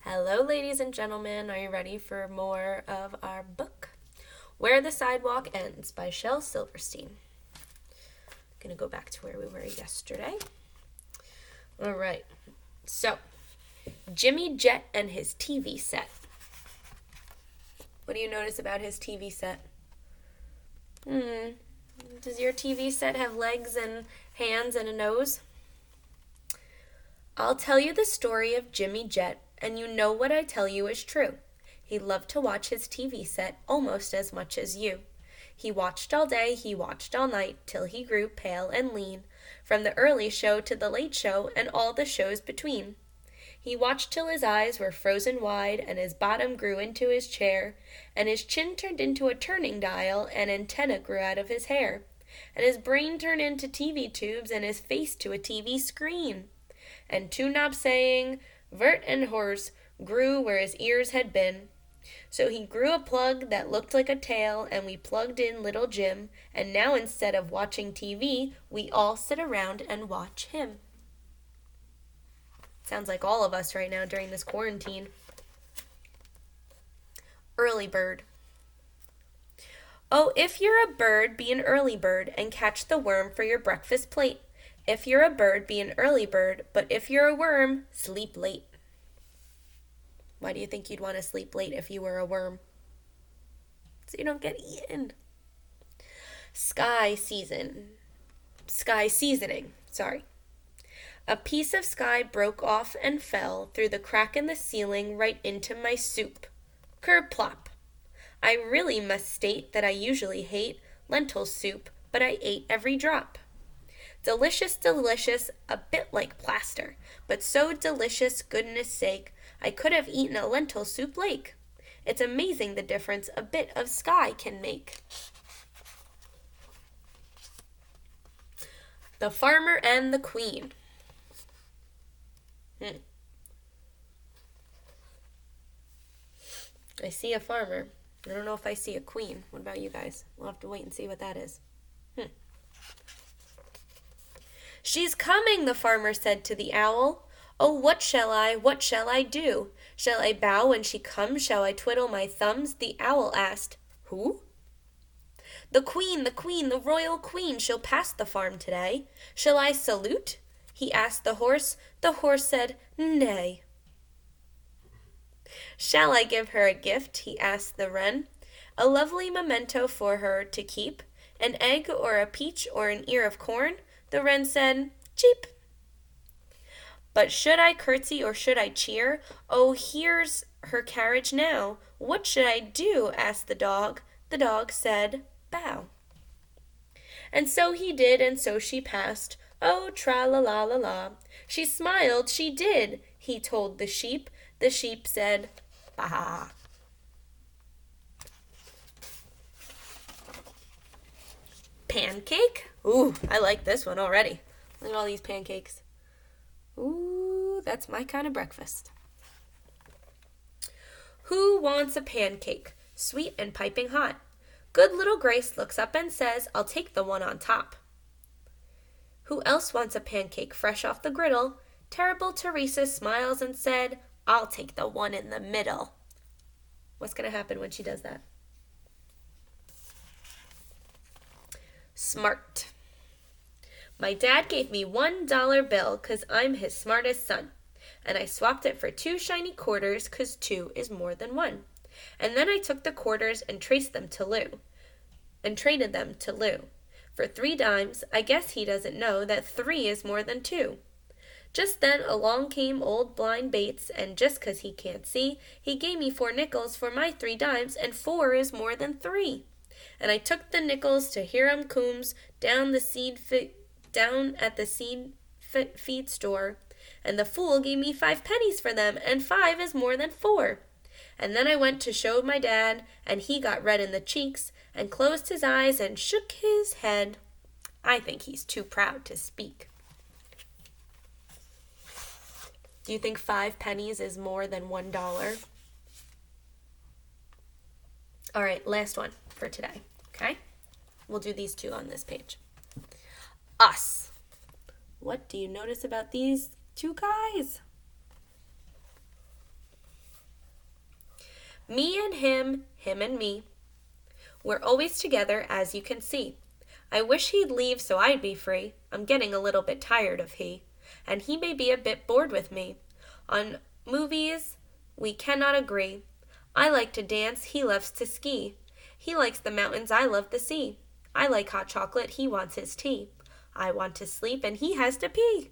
Hello, ladies and gentlemen. Are you ready for more of our book, Where the Sidewalk Ends by Shel Silverstein? I'm going to go back to where we were yesterday. All right. So, Jimmy Jet and his TV set. What do you notice about his TV set? Does your TV set have legs and hands and a nose? I'll tell you the story of Jimmy Jet, and you know what I tell you is true. He loved to watch his TV set almost as much as you. He watched all day, he watched all night, till he grew pale and lean, from the early show to the late show and all the shows between. He watched till his eyes were frozen wide, and his bottom grew into his chair, and his chin turned into a turning dial, and antenna grew out of his hair, and his brain turned into TV tubes, and his face to a TV screen. And two knobs saying, Vert and Horse, grew where his ears had been. So he grew a plug that looked like a tail, and we plugged in little Jim, and now instead of watching TV, we all sit around and watch him. Sounds like all of us right now during this quarantine. Early bird. Oh, if you're a bird, be an early bird, and catch the worm for your breakfast plate. If you're a bird, be an early bird, but if you're a worm, sleep late. Why do you think you'd want to sleep late if you were a worm? So you don't get eaten. Sky seasoning. A piece of sky broke off and fell through the crack in the ceiling right into my soup. Kerplop. I really must state that I usually hate lentil soup, but I ate every drop. Delicious, delicious, a bit like plaster, but so delicious, goodness sake, I could have eaten a lentil soup lake. It's amazing the difference a bit of sky can make. The Farmer and the Queen. I see a farmer. I don't know if I see a queen. What about you guys? We'll have to wait and see what that is. She's coming, the farmer said to the owl. Oh, what shall I do? Shall I bow when she comes? Shall I twiddle my thumbs? The owl asked. Who? The queen, the royal queen. She'll pass the farm today. Shall I salute? He asked the horse. The horse said, nay. Shall I give her a gift? He asked the wren. A lovely memento for her to keep? An egg or a peach or an ear of corn? The wren said, cheap. But should I curtsy or should I cheer? Oh, here's her carriage now. What should I do? Asked the dog. The dog said, bow. And so he did, and so she passed. Oh, tra-la-la-la-la. She smiled, she did, he told the sheep. The sheep said, bah. Pancake? Ooh, I like this one already. Look at all these pancakes. Ooh, that's my kind of breakfast. Who wants a pancake? Sweet and piping hot. Good little Grace looks up and says, I'll take the one on top. Who else wants a pancake fresh off the griddle? Terrible Teresa smiles and said, I'll take the one in the middle. What's going to happen when she does that? Smart. My dad gave me $1 bill 'cause I'm his smartest son. And I swapped it for 2 shiny quarters 'cause 2 is more than 1. And then I took the quarters and traded them to Lou. For 3 dimes, I guess he doesn't know that 3 is more than 2. Just then along came old blind Bates, and just 'cause he can't see, he gave me 4 nickels for my 3 dimes, and 4 is more than 3. And I took the nickels to Hiram Coombs down at the seed feed store, and the fool gave me 5 pennies for them, and 5 is more than 4. And then I went to show my dad, and he got red in the cheeks, and closed his eyes and shook his head. I think he's too proud to speak. Do you think 5 pennies is more than $1? All right, last one for today, okay? We'll do these 2 on this page. Us. What do you notice about these 2 guys? Me and him and me. We're always together, as you can see. I wish he'd leave so I'd be free. I'm getting a little bit tired of he, and he may be a bit bored with me. On movies, we cannot agree. I like to dance, he loves to ski. He likes the mountains, I love the sea. I like hot chocolate, he wants his tea. I want to sleep, and he has to pee.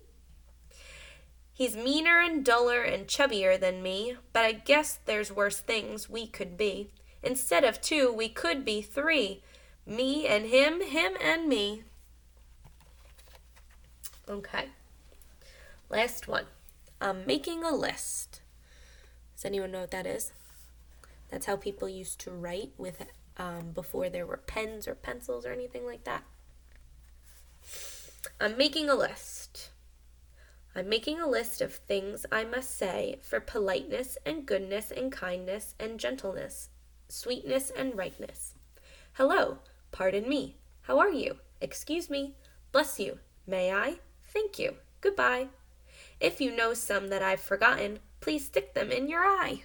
He's meaner and duller and chubbier than me, but I guess there's worse things we could be. Instead of two, we could be three. Me and him and me. Okay. Last one. I'm making a list. Does anyone know what that is? That's how people used to write with before there were pens or pencils or anything like that. I'm making a list. I'm making a list of things I must say for politeness and goodness and kindness and gentleness, sweetness and rightness. Hello, pardon me. How are you? Excuse me. Bless you. May I? Thank you. Goodbye. If you know some that I've forgotten, please stick them in your eye.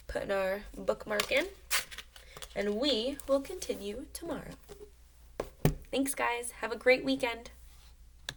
Putting our bookmark in, and we will continue tomorrow. Thanks, guys. Have a great weekend.